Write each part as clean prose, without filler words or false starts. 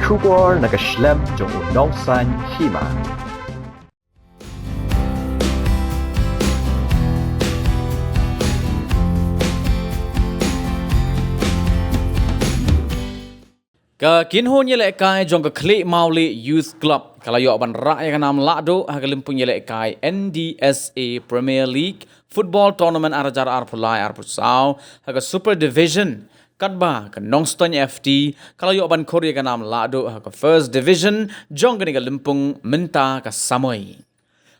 Kubor nakaslem jong Nongstoin Hima. Kinhon yelekai jong Khliehmawlieh Youth Club kalau yo ban ra ya kanam Lahduh hagalimpung yelekai NDSA Premier League Football Tournament arajar arpulai arpusau haga Super Division kadba ke Nongstoin FT kalau yo ban Korea kanam Lahduh haga First Division jong ke limpung menta ka Samoi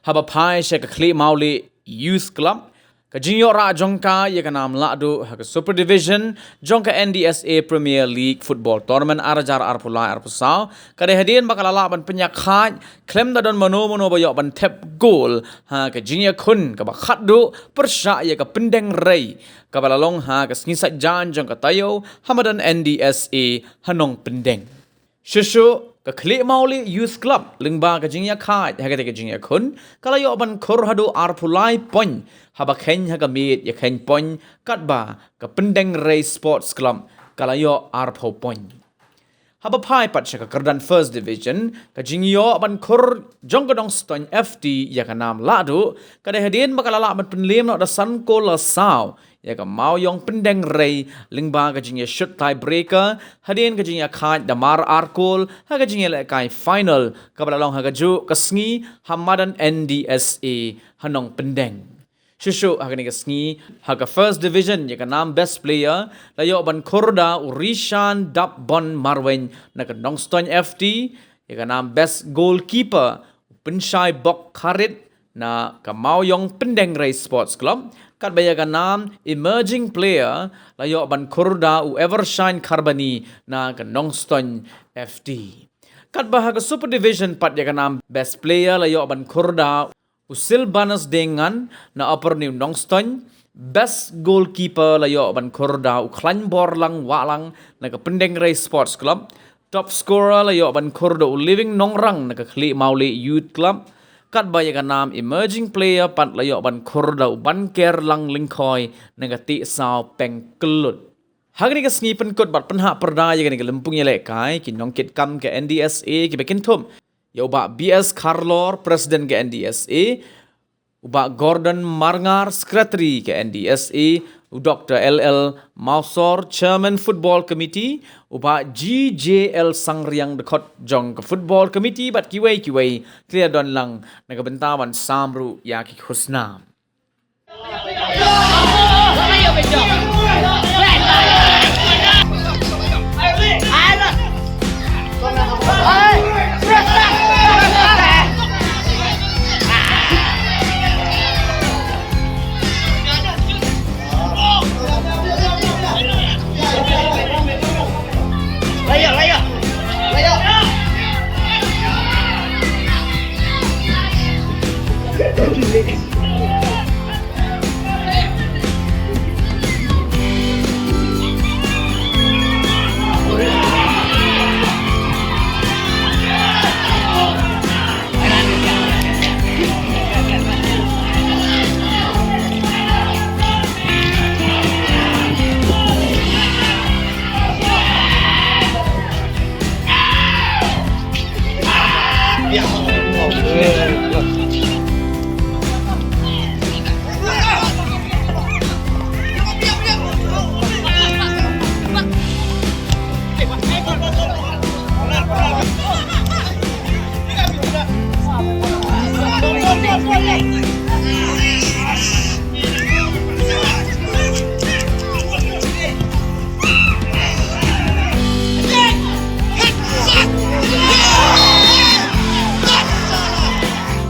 haba pai she ke Khliehmawlieh Youth Club Kajinyo ra jongka ya kanam Lahduh ha Super Division jongka NDSA Premier League Football Tournament arajar arpulai arpusau kada hadian bakal laban penyakhat klem da don mono ba yo ban tap goal ha kajinyo kun ka bakhatdu persya ya ka pendeng rei ka balalong ha ka snisat jan jongka tayo hamadan NDSA hanong pendeng Shushu ka Khliehmawlieh Youth Club lingba ka jingya khat ha ka jingya kun kala yo ban khor hadu arpulai pon haba khen ha ka mit ya khen pon katba ka pendeng race sports club kala yo arpo pon haba pai pat ka kardan first division ka jingyo ban khor jong ka Nongstoin FT ya ka nam Lahduh ka de hadin bakala la ban penlem no da san ko la saw ya ka mau yong pendeng rei lingba ka jingya shoot tie breaker hadin ka jingya khat da mar arkol ha ka jingya le kai final ka balalong ha ka ju ka sngi hamadan NDSA hanong pendeng Shushu hagani ka sngi haga first division ya ka nam best player la yo ban korda urishan dap bon marwen na ka Nongstoin FT ya ka nam best goalkeeper penshai bok kharit na ka mau yong pendeng race sports club kat baya ka nam emerging player la yo ban korda u evershine karbani na ka Nongstoin FT kat bahaga super division pat ya ka nam best player la yo ban korda usil banas dengan na upper new Nongstoin best goalkeeper la yo ban korda u klan borlang walang na ka pendeng race sports club top scorer la yo ban korda u living nongrang na ka Khliehmawlieh Youth Club kat baya ka nam emerging player pat la yo ban korda u ban ker lang lingkoi na ka ti sao peng kelut hagani ka sngi pen kot bat penha perdaya ka ni ka lempung yele kai ki nongkit kam ke NDSA ki bekin thum ya uba BS Carlor Presiden ke NDSA uba Gordon Marngar Secretary ke NDSA Dr. LL Mausor Chairman Football Committee uba GJL Sangriang dekot jong ke Football Committee bat kiwei clear don lang nagabentawan samru ya ki khusnam